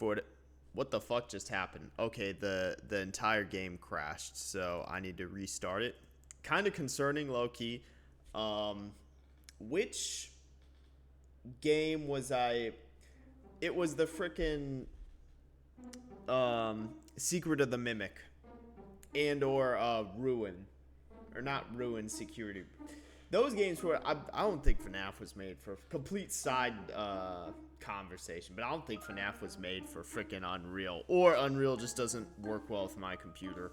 for it. What the fuck just happened? Okay, the entire game crashed, so I need to restart it. Kind of concerning, low key. Which game was I? It was the freaking Secret of the Mimic and or Ruin, or not Ruin Security. Those games were I don't think FNAF was made for complete side conversation, but I don't think FNAF was made for freaking Unreal, or Unreal just doesn't work well with my computer.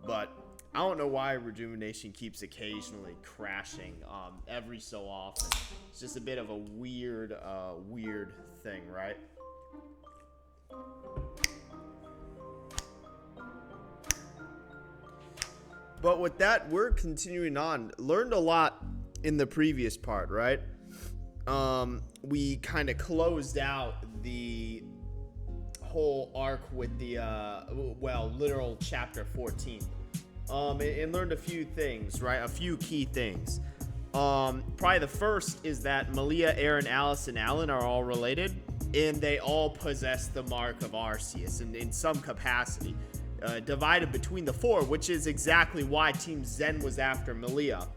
But I don't know why Rejuvenation keeps occasionally crashing every so often. It's just a bit of a weird thing, right? But with that, we're continuing on. Learned a lot in the previous part, right? We kind of closed out the whole arc with the, literal chapter 14. And learned a few things, right? A few key things. Probably the first is that Malia, Aaron, Alice, and Alan are all related, and they all possess the mark of Arceus in some capacity. Divided between the four, which is exactly why Team Zen was after Malia.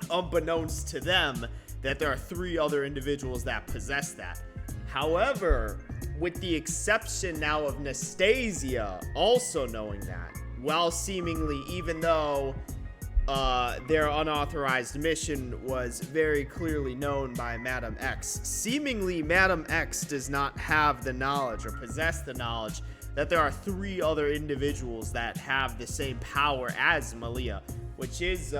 Unbeknownst to them, that there are 3 other individuals that possess that. However, with the exception now of Nastasia also knowing that, while seemingly, even though their unauthorized mission was very clearly known by Madam X, seemingly Madam X does not have the knowledge or possess the knowledge that there are 3 other individuals that have the same power as Malia, which is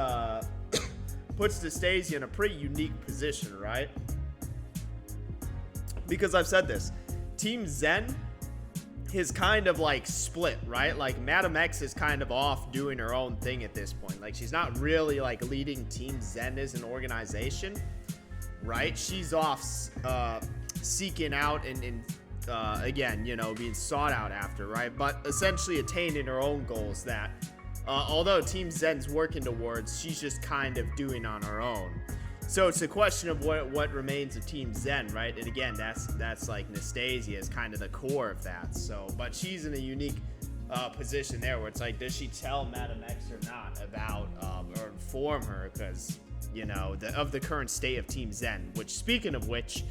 puts Nastasia in a pretty unique position, right? Because I've said this, Team Zen is kind of like split, right? Like Madam X is kind of off doing her own thing at this point. Like she's not really like leading Team Zen as an organization, right? She's off seeking out and again, you know, being sought out after, right? But essentially attaining her own goals that, although Team Zen's working towards, she's just kind of doing on her own. So it's a question of what remains of Team Zen, right? And again, that's like Nastasia is kind of the core of that. So, but she's in a unique position there where it's like, does she tell Madam X or not about or inform her? Because, you know, of the current state of Team Zen. Which, speaking of which,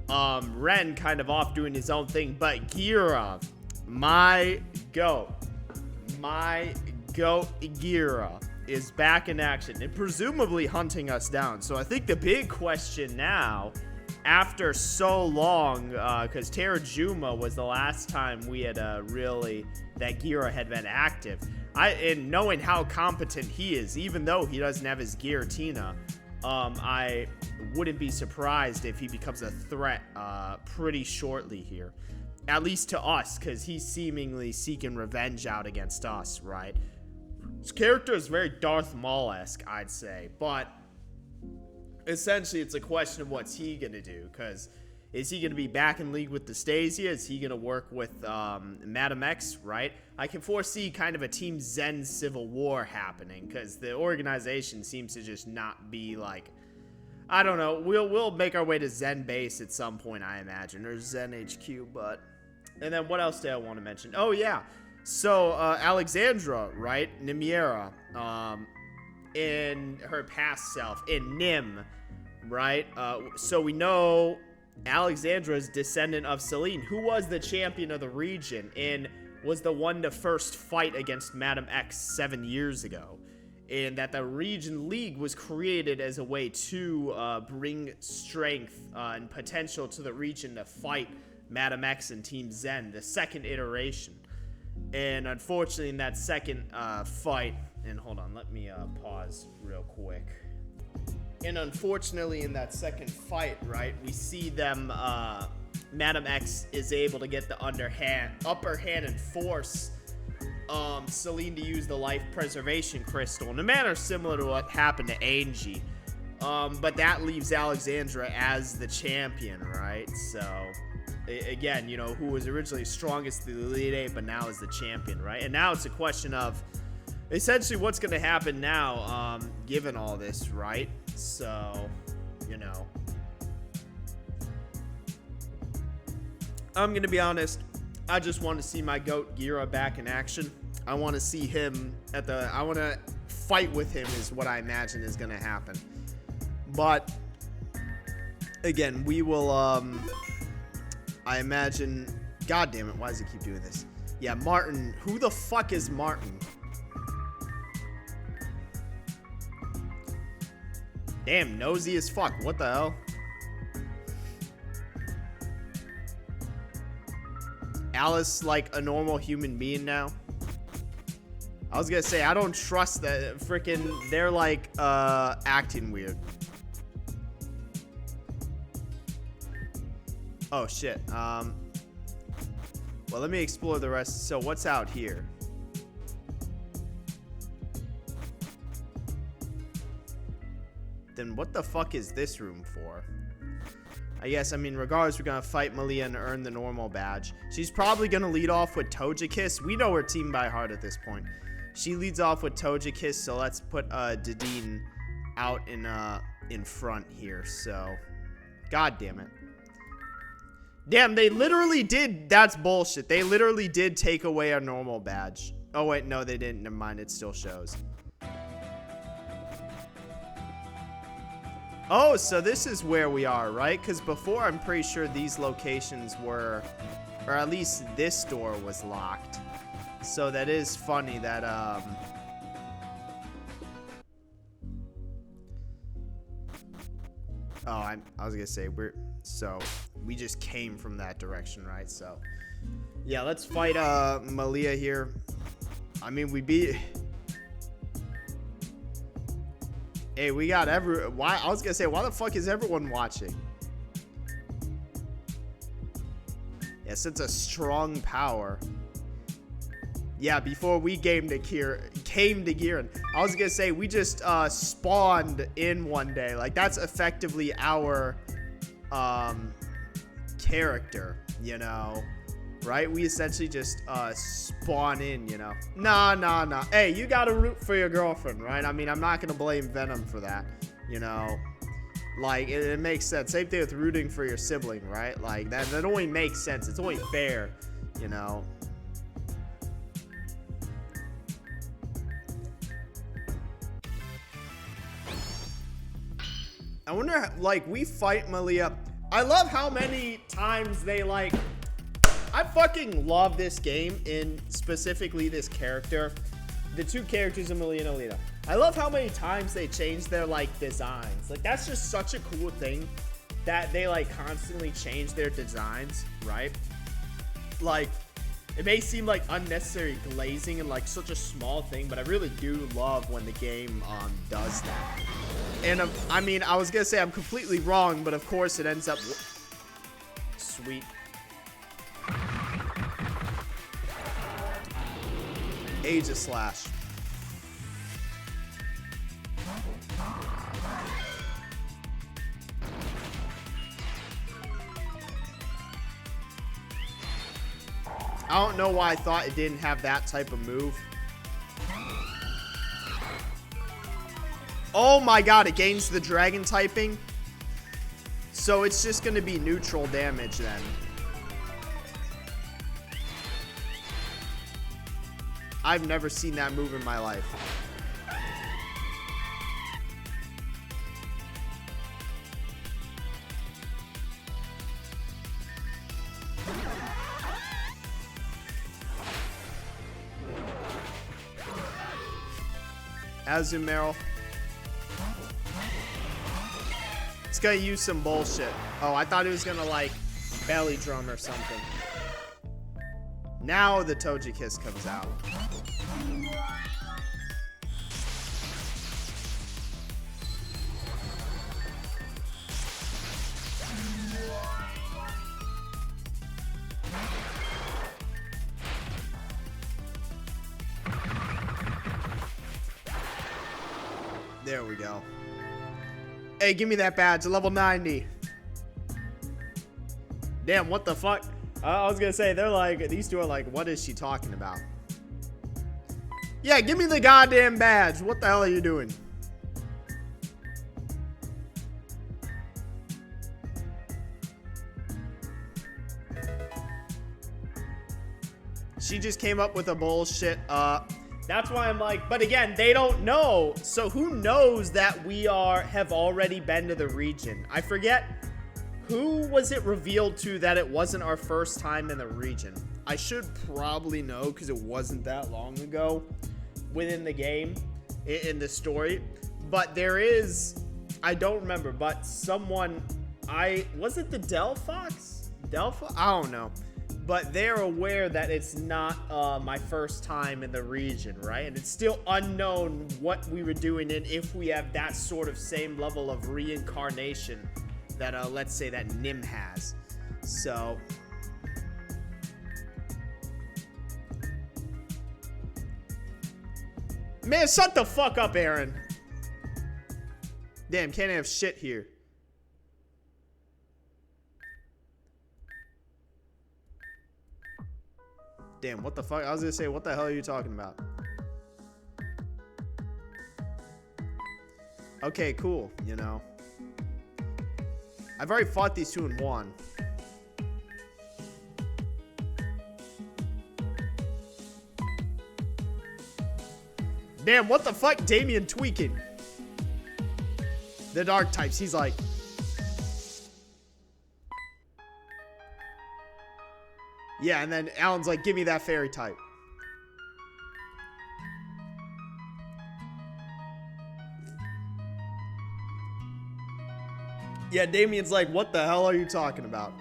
Ren kind of off doing his own thing, but Gira, my goat Gira is back in action and presumably hunting us down. So I think the big question now, after so long, because Terajuma was the last time we had really that Gira had been active. And knowing how competent he is, even though he doesn't have his Giratina, I wouldn't be surprised if he becomes a threat pretty shortly here. At least to us, because he's seemingly seeking revenge out against us, right? His character is very Darth Maul-esque, I'd say. But essentially, it's a question of what's he going to do. Because is he going to be back in league with Nastasia? Is he going to work with Madam X, right? I can foresee kind of a Team Zen civil war happening. Because the organization seems to just not be like... I don't know. We'll make our way to Zen base at some point, I imagine. Or Zen HQ, but... And then what else did I want to mention? Oh, yeah. So, Alexandra, right? Nimiera, in her past self, in Nim, right? So we know Alexandra is descendant of Celine, who was the champion of the region and was the one to first fight against Madam X 7 years ago. And that the region league was created as a way to bring strength and potential to the region to fight Madam X and Team Zen, the second iteration. And unfortunately, in that second fight, and hold on, let me pause real quick. And unfortunately, in that second fight, right, we see them, Madam X is able to get the upper hand and force Celine to use the life preservation crystal in a manner similar to what happened to Angie. But that leaves Alexandra as the champion, right? So... Again, you know, who was originally strongest in the Elite Eight, but now is the champion, right? And now it's a question of essentially what's going to happen now, given all this, right? So, you know, I'm going to be honest. I just want to see my goat Gira back in action. I want to see him I want to fight with him is what I imagine is going to happen. But again, we will, I imagine, God damn it. Why does he keep doing this? Yeah, Martin. Who the fuck is Martin? Damn, nosy as fuck. What the hell? Alice like a normal human being now? I was gonna say, I don't trust that. Freaking, they're like, acting weird. Oh, shit. Well, let me explore the rest. So, what's out here? Then what the fuck is this room for? I guess, I mean, regardless, we're gonna fight Malia and earn the normal badge. She's probably gonna lead off with Togekiss. We know her team by heart at this point. She leads off with Togekiss, so let's put Dedenne out in front here. So, god damn it. Damn, they literally did. That's bullshit. They literally did take away our normal badge. Oh, wait, no, they didn't. Never mind. It still shows. Oh, so this is where we are, right? Because before, I'm pretty sure these locations were, or at least this door was locked. So that is funny that, oh, I was gonna say, we just came from that direction, right? So, yeah, let's fight, Malia here. I mean, we beat... Hey, we got I was gonna say, why the fuck is everyone watching? Yeah, since a strong power. Yeah, before we came to Kieran. I was gonna say, we just spawned in one day. Like, that's effectively our character, you know? Right? We essentially just spawn in, you know? Nah. Hey, you gotta root for your girlfriend, right? I mean, I'm not gonna blame Venom for that, you know? Like, it makes sense. Same thing with rooting for your sibling, right? Like, that only makes sense. It's only fair, you know? I wonder, like, we fight Malia. I love how many times they, like... I fucking love this game, in specifically this character. The two characters of Malia and Alita. I love how many times they change their, like, designs. Like, that's just such a cool thing that they, like, constantly change their designs, right? Like, it may seem like unnecessary glazing and, like, such a small thing, but I really do love when the game does that. And, I mean, I was gonna say I'm completely wrong, but of course it ends up... Sweet. Aegislash. I don't know why I thought it didn't have that type of move. Oh my god, it gains the dragon typing. So it's just going to be neutral damage then. I've never seen that move in my life. Azumarill. It's gonna use some bullshit. Oh, I thought it was gonna like belly drum or something. Now the Togekiss comes out. There we go. Hey, give me that badge, level 90. Damn, what the fuck? I was gonna say, they're like, these two are like, what is she talking about? Yeah, give me the goddamn badge. What the hell are you doing? She just came up with a bullshit. That's why I'm like, but again, they don't know. So who knows that we have already been to the region? I forget who was it revealed to that it wasn't our first time in the region. I should probably know because it wasn't that long ago within the game, in the story. But there is, I don't remember, but someone, was it the Delphox? I don't know. But they're aware that it's not my first time in the region, right? And it's still unknown what we were doing and if we have that sort of same level of reincarnation that, let's say, that Nim has. So... Man, shut the fuck up, Aaron. Damn, can't have shit here. Damn, what the fuck? I was gonna say, what the hell are you talking about? Okay, cool, you know. I've already fought these two in one. Damn, what the fuck? Damien tweaking. The dark types, he's like... Yeah, and then Alan's like, give me that fairy type. Yeah, Damien's like, what the hell are you talking about?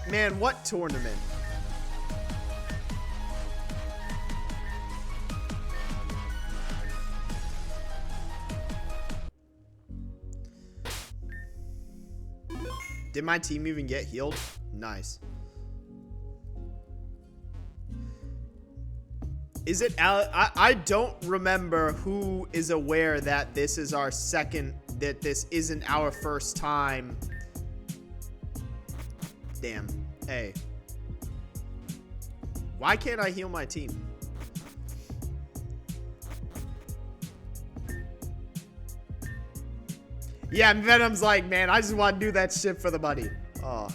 Man, what tournament? Did my team even get healed? Nice. Is it I don't remember who is aware that this is our second, that this isn't our first time. Damn. Hey. Why can't I heal my team? Yeah, Venom's like, man, I just want to do that shit for the money. Oh.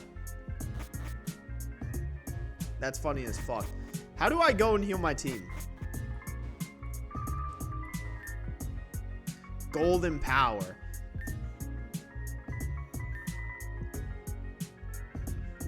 That's funny as fuck. How do I go and heal my team? Golden power.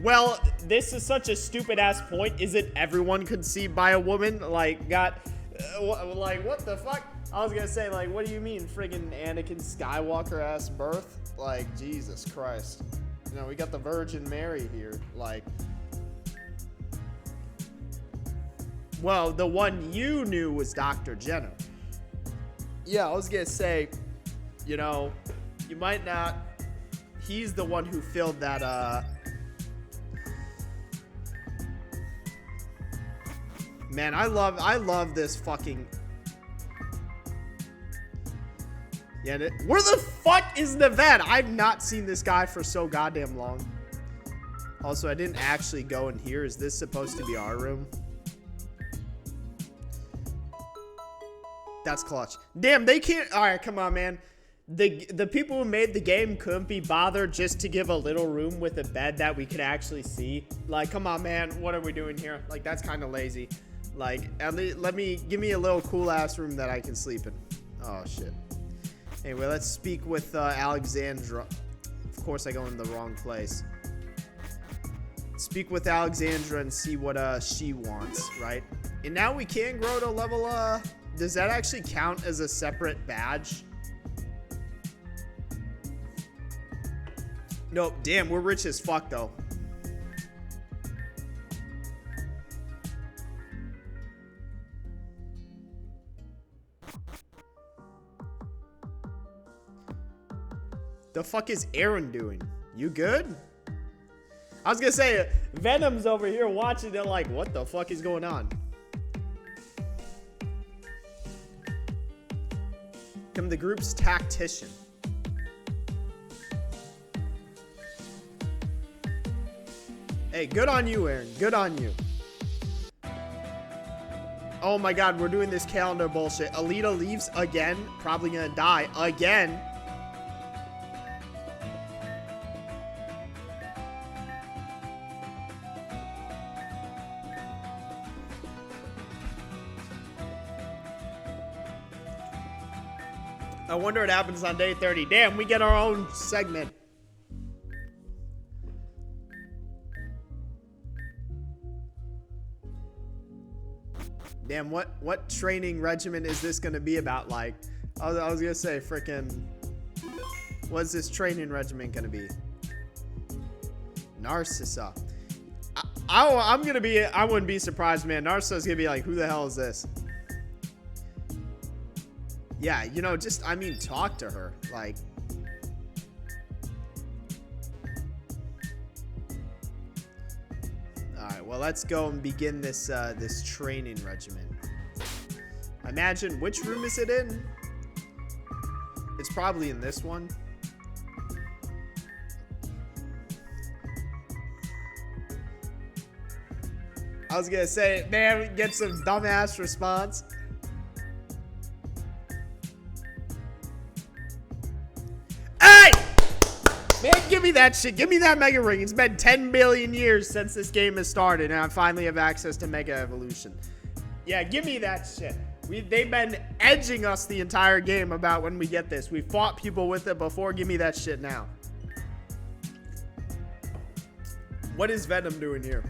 Well, this is such a stupid ass point. Is it everyone conceived by a woman? Like, like, what the fuck? I was gonna say, like, what do you mean, friggin' Anakin Skywalker ass birth? Like, Jesus Christ. You know, we got the Virgin Mary here. Like, well, the one you knew was Dr. Jenner. Yeah, I was gonna say, you know, you might not. He's the one who filled that, Man, I love this fucking... Yeah, where the fuck is Nevada? I've not seen this guy for so goddamn long. Also, I didn't actually go in here. Is this supposed to be our room? That's clutch. Damn, they can't... Alright, come on, man. The people who made the game couldn't be bothered just to give a little room with a bed that we could actually see. Like, come on, man. What are we doing here? Like, that's kind of lazy. Like, at least give me a little cool ass room that I can sleep in. Oh shit. Anyway, let's speak with Alexandra. Of course, I go in the wrong place. Speak with Alexandra and see what she wants, right? And now we can grow to level. Does that actually count as a separate badge? Nope. Damn, we're rich as fuck though. The fuck is Aaron doing? You good? I was gonna say, Venom's over here watching. They're like, what the fuck is going on? Become the group's tactician. Hey, good on you, Aaron. Good on you. Oh my god, we're doing this calendar bullshit. Alita leaves again. Probably gonna die again. I wonder what happens on day 30. Damn, we get our own segment. Damn, what training regimen is this gonna be about? Like, I was gonna say, freaking, what's this training regimen gonna be? Narcissa. I wouldn't be surprised, man. Narcissa's gonna be like, who the hell is this? Yeah, you know, just, I mean, talk to her. Like, alright, well, let's go and begin this this training regimen. Imagine, which room is it in? It's probably in this one. I was gonna say, man, get some dumbass response. Hey! Man, give me that shit. Give me that Mega Ring. It's been 10 billion years since this game has started, and I finally have access to Mega Evolution. Yeah, give me that shit. They've been edging us the entire game about when we get this. We fought people with it before. Give me that shit now. What is Venom doing here?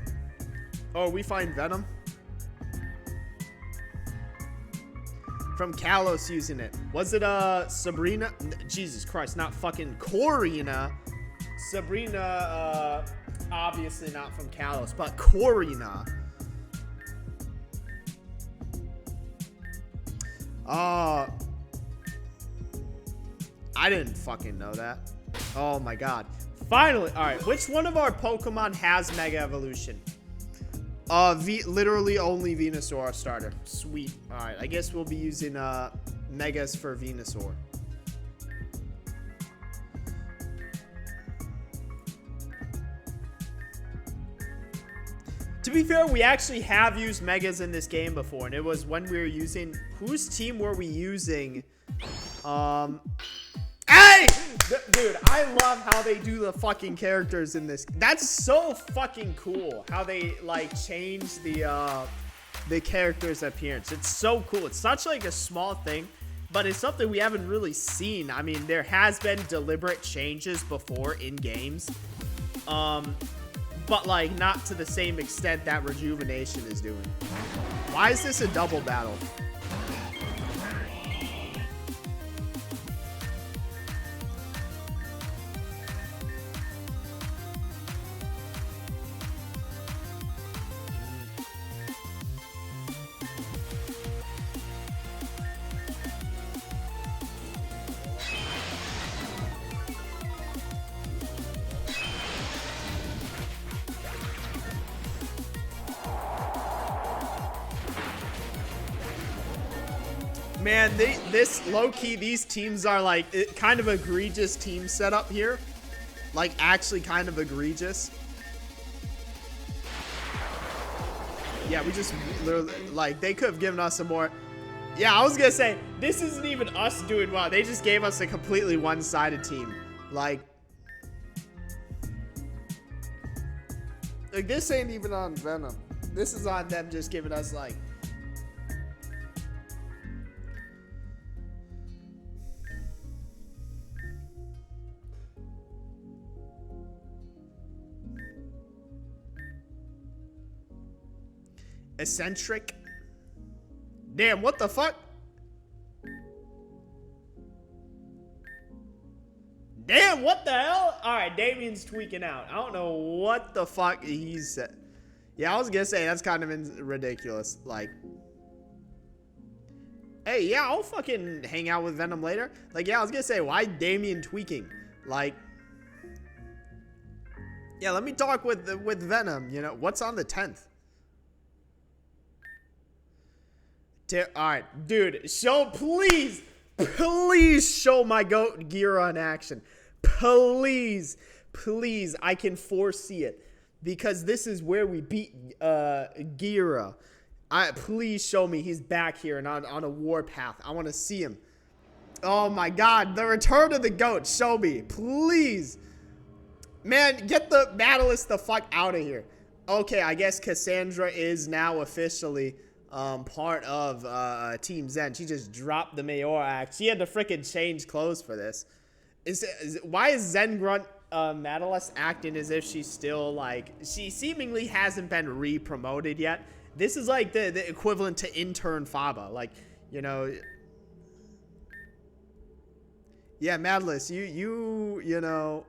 Oh, we find Venom? From Kalos using it. Was it Sabrina? Jesus Christ, not fucking Corina. Sabrina, obviously not from Kalos, but Corina. I didn't fucking know that. Oh my god. Finally, alright, which one of our Pokemon has Mega Evolution? Literally only Venusaur starter. Sweet. Alright, I guess we'll be using Megas for Venusaur. To be fair, we actually have used Megas in this game before, and it was when we were using... Whose team were we using? Hey! Dude, I love how they do the fucking characters in this. That's so fucking cool, how they, like, change the character's appearance. It's so cool. It's such, like, a small thing, but it's something we haven't really seen. I mean, there has been deliberate changes before in games. But, like, not to the same extent that Rejuvenation is doing. Why is this a double battle? Man, this low-key, these teams are like kind of egregious team setup here. Like, actually kind of egregious. Yeah, we just literally, like, they could have given us some more. Yeah, I was gonna say, this isn't even us doing well. They just gave us a completely one-sided team. Like, this ain't even on Venom. This is on them just giving us, like, eccentric. Damn, what the fuck? Damn, what the hell? Alright, Damien's tweaking out. I don't know what the fuck he's said. Yeah, I was gonna say, that's kind of ridiculous. Like, hey, yeah, I'll fucking hang out with Venom later. Like, yeah, I was gonna say, why Damien tweaking? Like, yeah, let me talk with Venom, you know. What's on the 10th? Alright, dude, please show my goat Gira in action. Please, I can foresee it. Because this is where we beat Gira. Please show me he's back here and on a warpath. I want to see him. Oh my god, the return of the goat. Show me, please. Man, get the Madalis the fuck out of here. Okay, I guess Cassandra is now officially part of Team Zen. She just dropped the Mayor act. She had to freaking change clothes for this. Why is Zen Grunt Madalis acting as if she's still like, she seemingly hasn't been re-promoted yet? This is like the equivalent to intern Faba. Like, you know. Yeah, Madalis, you know.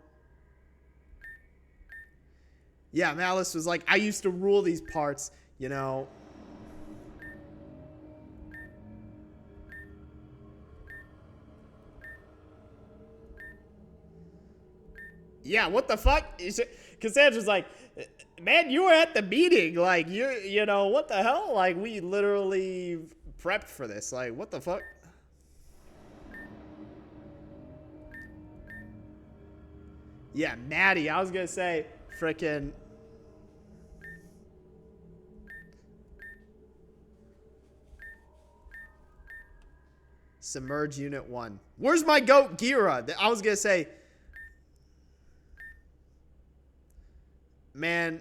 Yeah, Malice was like, I used to rule these parts, you know. Yeah, what the fuck? Cassandra's like, man, you were at the meeting. Like, you know, what the hell? Like, we literally prepped for this. Like, what the fuck? Yeah, Maddie, I was gonna say, frickin'. Submerge Unit 1. Where's my goat, Gira? I was gonna say, man,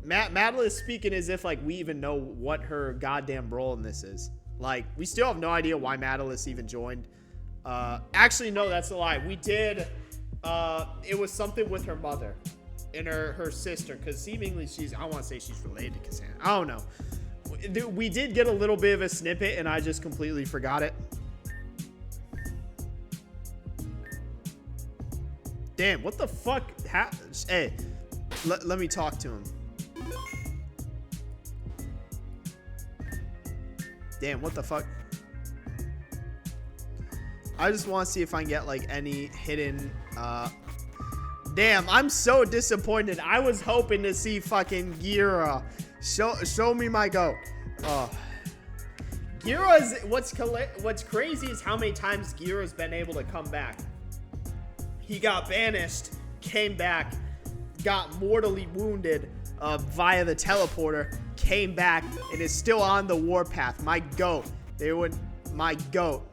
Madeline is speaking as if, like, we even know what her goddamn role in this is. Like, we still have no idea why Madeline even joined. Actually, no, that's a lie. We did, it was something with her mother and her sister, because seemingly I want to say she's related to Cassandra. I don't know. We did get a little bit of a snippet, and I just completely forgot it. Damn, what the fuck happened? Hey, let me talk to him. Damn, what the fuck? I just want to see if I can get, like, any hidden, Damn, I'm so disappointed. I was hoping to see fucking Gira. Show me my goat. Gira's, what's crazy is how many times Gira's been able to come back. He got banished, came back, got mortally wounded via the teleporter, came back, and is still on the warpath. My goat. My goat.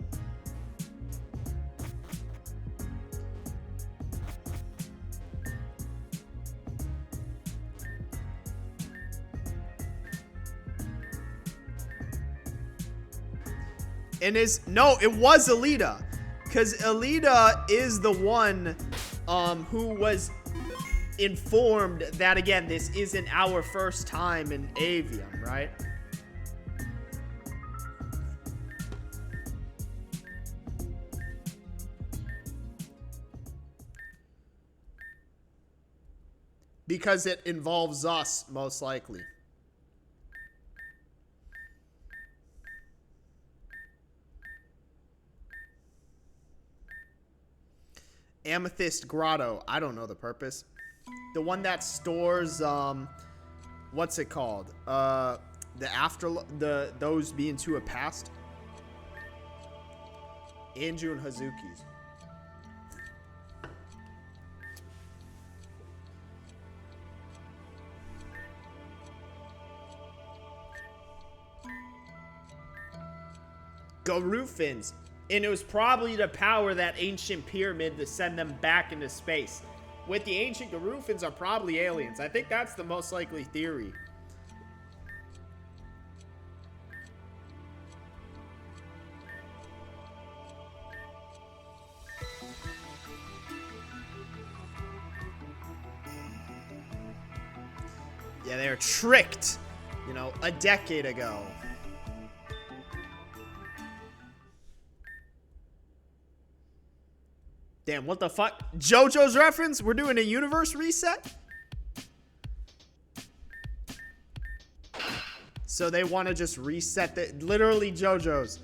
And no, it was Alita. Because Alita is the one who was informed that, again, this isn't our first time in Avium, right? Because it involves us, most likely. Amethyst Grotto. I don't know the purpose. The one that stores, what's it called? Those being to a past. Anju and Hazuki's. Garufins. And it was probably to power that ancient pyramid to send them back into space. With the ancient Garufins are probably aliens. I think that's the most likely theory. Yeah, they were tricked, you know, a decade ago. Damn, what the fuck? JoJo's reference? We're doing a universe reset? So they want to just reset the... Literally JoJo's.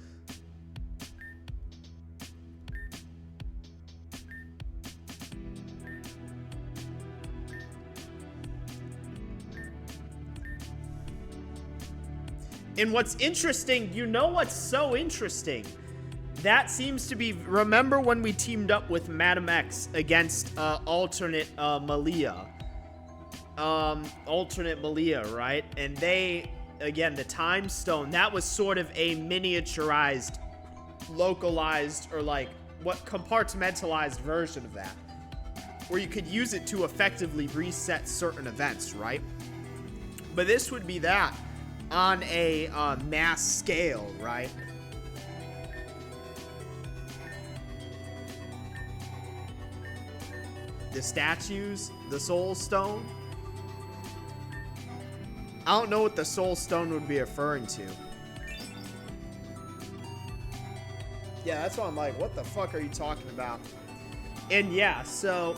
And what's interesting, you know what's so interesting? That seems to be... Remember when we teamed up with Madam X against alternate Malia? Alternate Malia, right? And they again, the time stone, that was sort of a miniaturized, localized, or like what compartmentalized version of that, where you could use it to effectively reset certain events, right? But this would be that on a mass scale, right? The statues, the soul stone. I don't know what the soul stone would be referring to. Yeah, that's why I'm like, what the fuck are you talking about? And yeah, so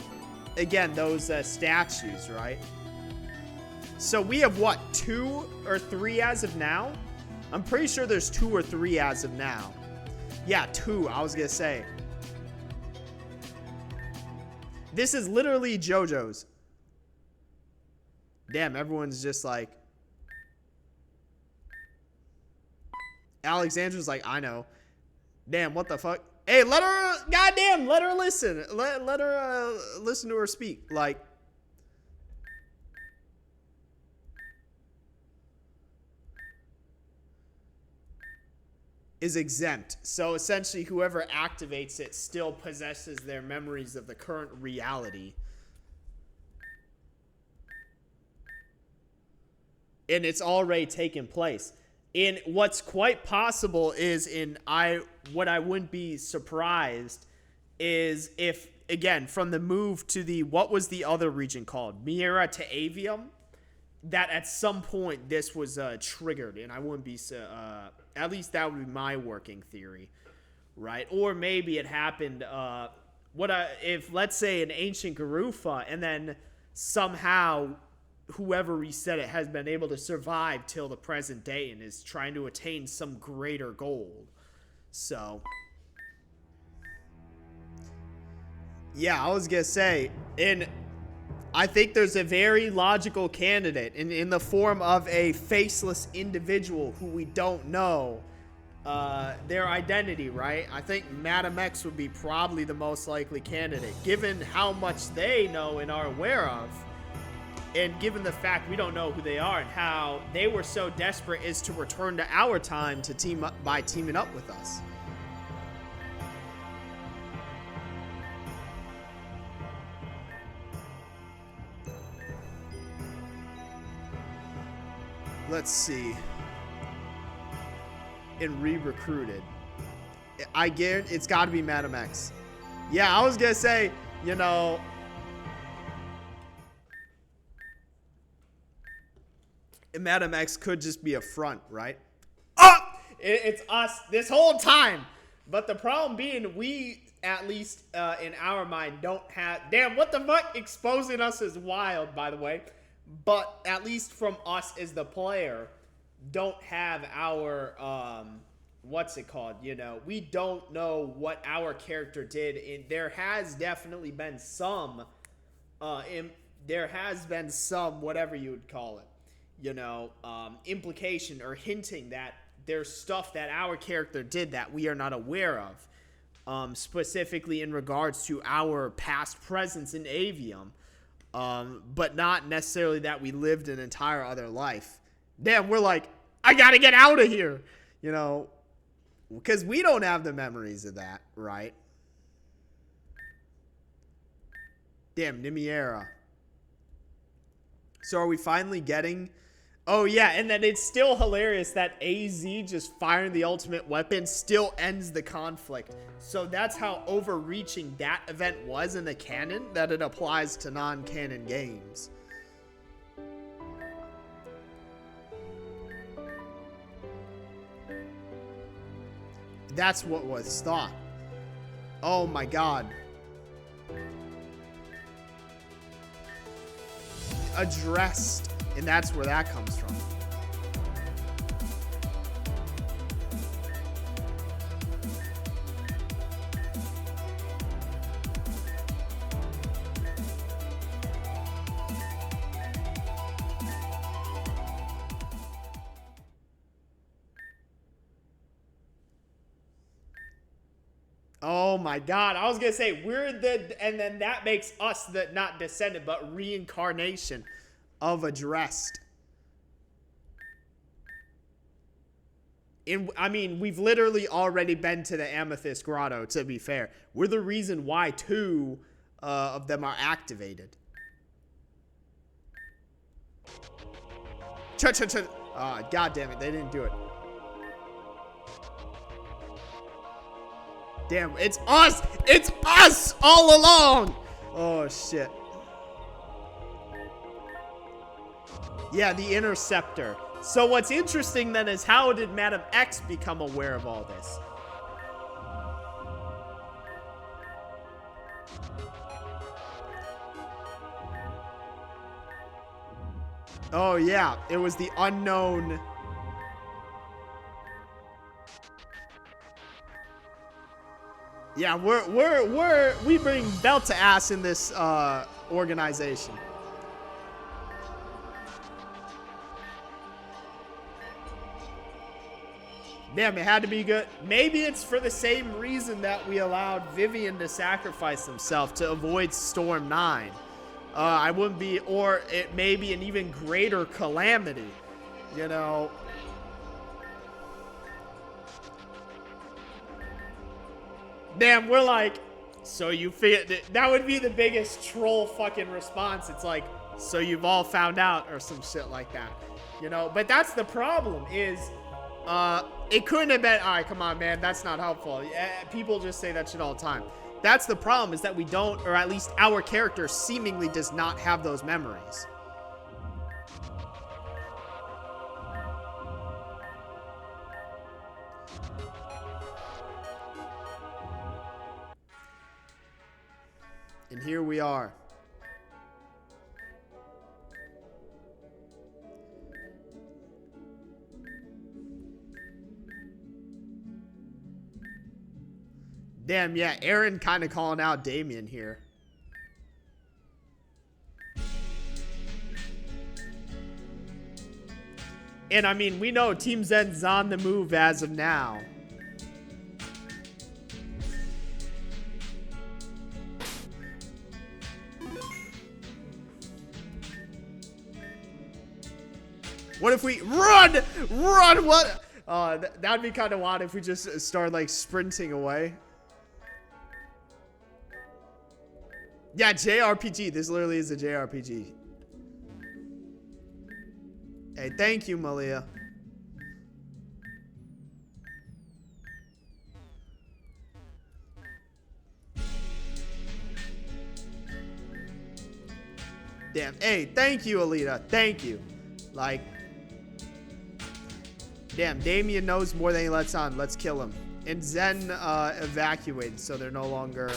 again, those statues, right? So we have what, 2 or 3 as of now? I'm pretty sure there's 2 or 3 as of now. Yeah, 2, I was gonna say. This is literally JoJo's. Damn, everyone's just like... Alexandra's like, I know. Damn, what the fuck? Hey, let her... Goddamn, let her listen. Let her listen to her speak. Like... is exempt. So essentially, whoever activates it still possesses their memories of the current reality. And it's already taken place. And what's quite possible is what I wouldn't be surprised is if, again, from the move to the, what was the other region called? Miera to Avium? That at some point this was triggered, and I wouldn't be at least that would be my working theory, right? Or maybe it happened if let's say an ancient Garufa, and then somehow whoever reset it has been able to survive till the present day and is trying to attain some greater goal. So yeah, I was gonna say, I think there's a very logical candidate in the form of a faceless individual who we don't know their identity, right? I think Madam X would be probably the most likely candidate, given how much they know and are aware of, and given the fact we don't know who they are and how they were so desperate as to return to our time to team up by teaming up with us. Let's see. And re-recruited. I guarantee it's got to be Madam X. Yeah, I was gonna say, you know, Madam X could just be a front, right? Oh, it's us this whole time. But the problem being, we, at least in our mind, don't have... Damn, what the fuck? Exposing us is wild, by the way. But at least from us as the player, don't have our, what's it called? You know, we don't know what our character did. And there has definitely been some, whatever you would call it, you know, implication or hinting that there's stuff that our character did that we are not aware of, specifically in regards to our past presence in Avium. But not necessarily that we lived an entire other life. Damn, we're like, I gotta get out of here, you know, because we don't have the memories of that, right? Damn, Nimiera. So are we finally getting... Oh, yeah, and then it's still hilarious that AZ just firing the ultimate weapon still ends the conflict. So that's how overreaching that event was in the canon, that it applies to non-canon games. That's what was thought. Oh my god. Addressed. And that's where that comes from. Oh my god, I was gonna say, and then that makes us the, not descendant, but reincarnation of Addressed. I mean, we've literally already been to the Amethyst Grotto, to be fair. We're the reason why 2 of them are activated. God damn it, they didn't do it. Damn, it's us! It's us all along! Oh, shit. Yeah, the Interceptor. So what's interesting then is how did Madam X become aware of all this? Oh yeah, it was the unknown. Yeah, we bring belt to ass in this organization. Damn, it had to be good. Maybe it's for the same reason that we allowed Vivian to sacrifice himself to avoid Storm 9. I wouldn't be, or it may be an even greater calamity, you know. Damn, we're like, so you figured it. That would be the biggest troll fucking response. It's like, so you've all found out, or some shit like that, you know. But that's the problem is, it couldn't have been, all right, come on, man, that's not helpful. People just say that shit all the time. That's the problem, is that we don't, or at least our character seemingly does not have those memories. And here we are. Damn, yeah, Aaron kind of calling out Damien here. And I mean, we know Team Zen's on the move as of now. What if we run? What? That'd be kind of wild if we just start like sprinting away. Yeah, JRPG. This literally is a JRPG. Hey, thank you, Malia. Damn. Hey, thank you, Alita. Thank you. Like, damn, Damien knows more than he lets on. Let's kill him. And Zen evacuated, so they're no longer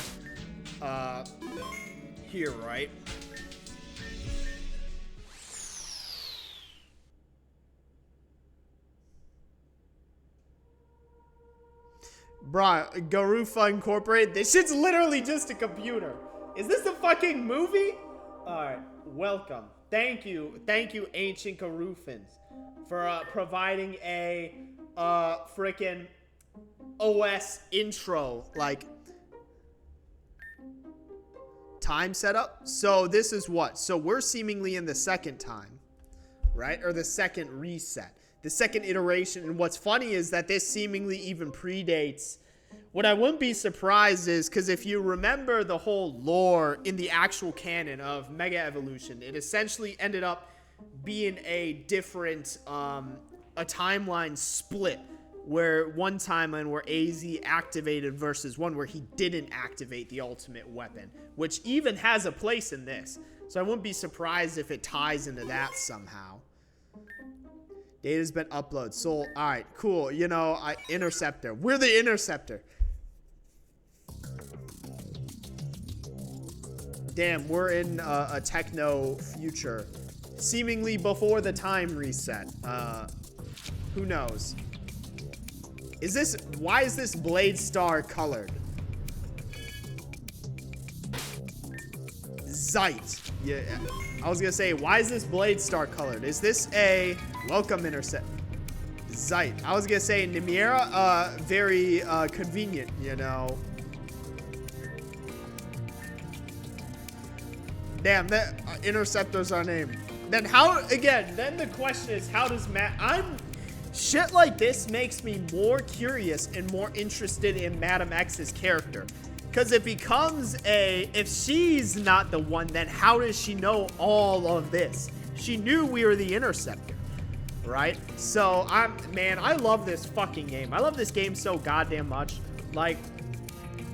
here, right? Bruh, Garufa Incorporated. This shit's literally just a computer. Is this a fucking movie? Alright, welcome. Thank you, Ancient Garufans, for providing a freaking OS intro, like, time setup. So this is what? So we're seemingly in the second time, right? Or the second reset, the second iteration. And what's funny is that this seemingly even predates. What I wouldn't be surprised is, because if you remember the whole lore in the actual canon of Mega Evolution, it essentially ended up being a different, a timeline split, where one timeline where AZ activated versus one where he didn't activate the ultimate weapon, which even has a place in this. So I wouldn't be surprised if it ties into that somehow. Data's been uploaded. Soul. All right, cool. You know, Interceptor. We're the Interceptor. Damn, we're in a techno future, seemingly before the time reset. Who knows? Is this, why is this Blade Star colored? Zeit. Yeah, I was gonna say, why is this Blade Star colored? Is this a welcome intercept? Zeit. I was gonna say Nimira, very convenient, you know. Damn, that Interceptor's our name. Then how, again, then the question is, how does Matt, Shit like this makes me more curious and more interested in Madam X's character. Because it becomes if she's not the one, then how does she know all of this? She knew we were the Interceptor, right? So, man, I love this fucking game. I love this game so goddamn much. Like,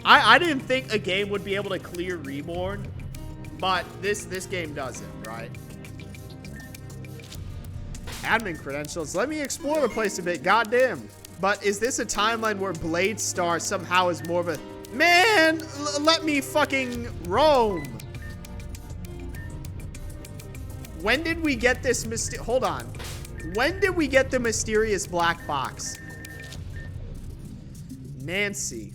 I didn't think a game would be able to clear Reborn, but this game does it, right? Admin credentials. Let me explore the place a bit. Goddamn. But is this a timeline where Blade Star somehow is more of a... Man, let me fucking roam. When did we get this Hold on. When did we get the mysterious black box? Nancy.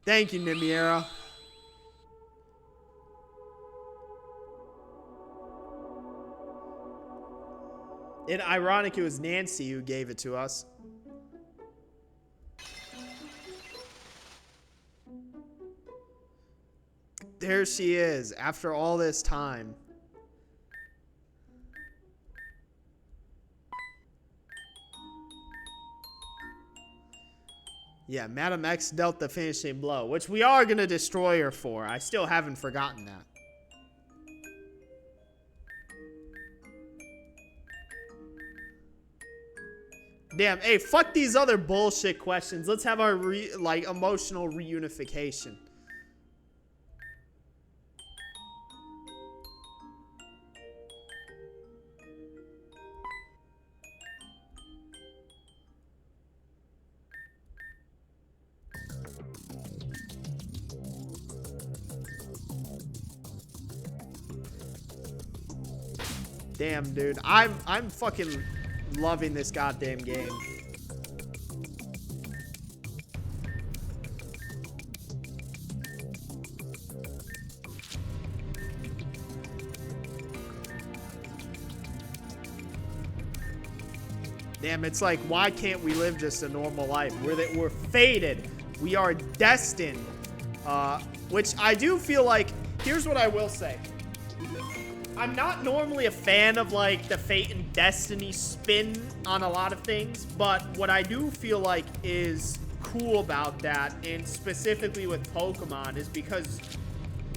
Thank you, Nimiera. And ironic, it was Nancy who gave it to us. There she is, after all this time. Yeah, Madam X dealt the finishing blow, which we are going to destroy her for. I still haven't forgotten that. Damn, hey, fuck these other bullshit questions. Let's have our, emotional reunification. Damn, dude. I'm fucking loving this goddamn game. Damn, it's like, why can't we live just a normal life? We're fated. We are destined. Which I do feel like, here's what I will say. I'm not normally a fan of, like, the fate and destiny spin on a lot of things, but what I do feel like is cool about that, and specifically with Pokemon, is because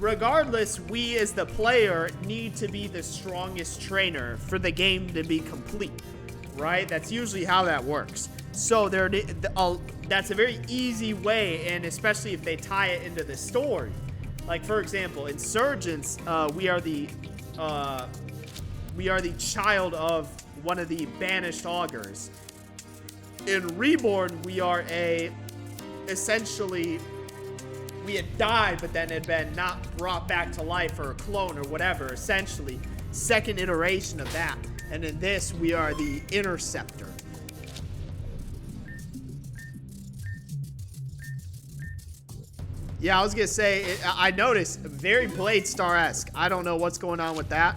regardless, we as the player need to be the strongest trainer for the game to be complete, right? That's usually how that works. So that's a very easy way, and especially if they tie it into the story. Like, for example, Insurgents, we are the child of one of the banished augurs. In Reborn, we are essentially, we had died, but then had been not brought back to life, or a clone, or whatever, essentially. Second iteration of that. And in this, we are the Interceptor. Yeah, I was gonna say, I noticed, very Blade Star-esque. I don't know what's going on with that.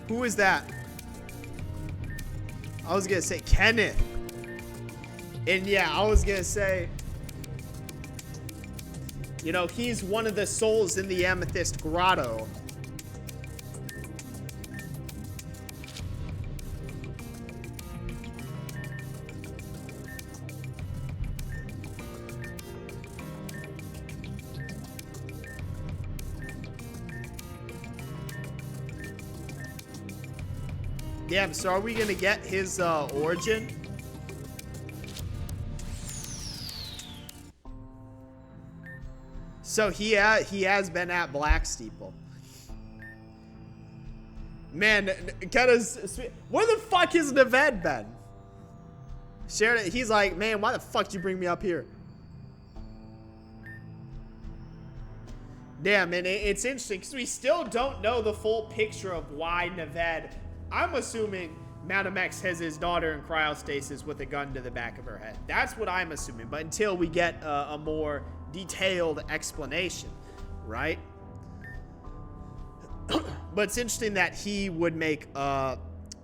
Who is that? I was gonna say Kenneth. And yeah, I was gonna say, you know, he's one of the souls in the Amethyst Grotto. Yeah, so are we gonna get his origin? So he has been at Black Steeple. Man, where the fuck is Neved been? Sheridan, he's like, man, why the fuck did you bring me up here? Damn, and it's interesting because we still don't know the full picture of why Neved. I'm assuming Madam X has his daughter in cryostasis with a gun to the back of her head. That's what I'm assuming. But until we get a more detailed explanation, right? But it's interesting that he would make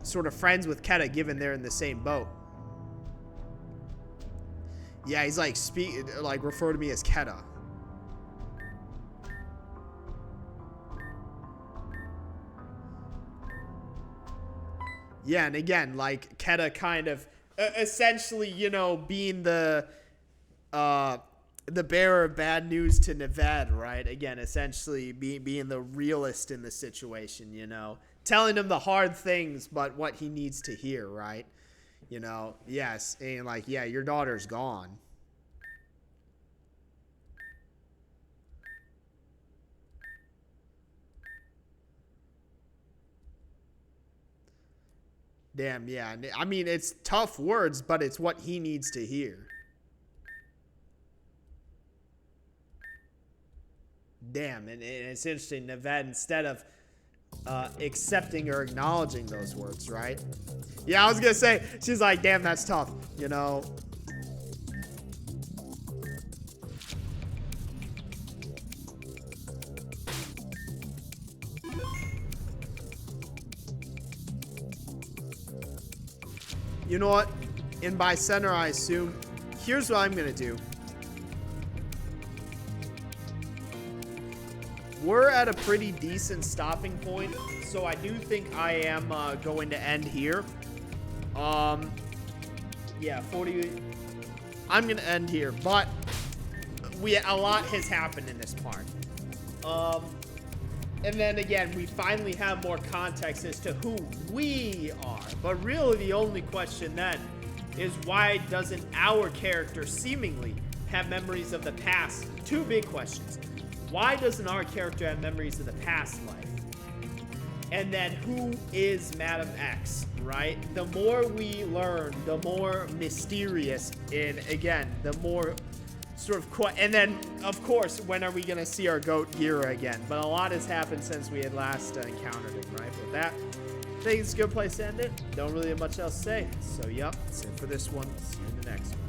sort of friends with Keta, given they're in the same boat. Yeah, he's like, refer to me as Keta. Yeah, and again, like, Keta kind of essentially, you know, being the bearer of bad news to Neved, right? Again, essentially being the realist in the situation, you know? Telling him the hard things, but what he needs to hear, right? You know, yes, and like, yeah, your daughter's gone. Damn, yeah. I mean, it's tough words, but it's what he needs to hear. Damn, and it's interesting, Neved, instead of accepting or acknowledging those words, right? Yeah, I was gonna say, she's like, damn, that's tough, you know? You know what? In by center, I assume. Here's what I'm gonna do. We're at a pretty decent stopping point, so I do think I am going to end here. Yeah, 40. I'm gonna end here, but a lot has happened in this part. And then again, we finally have more context as to who we are. But really, the only question then is, why doesn't our character seemingly have memories of the past? Two big questions. Why doesn't our character have memories of the past life? And then, who is Madam X, right? The more we learn, the more mysterious, and again, the more sort of, and then, of course, when are we going to see our goat Gira again? But a lot has happened since we had last encountered him, right? With that, I think it's a good place to end it. Don't really have much else to say. So, yep, that's it for this one. See you in the next one.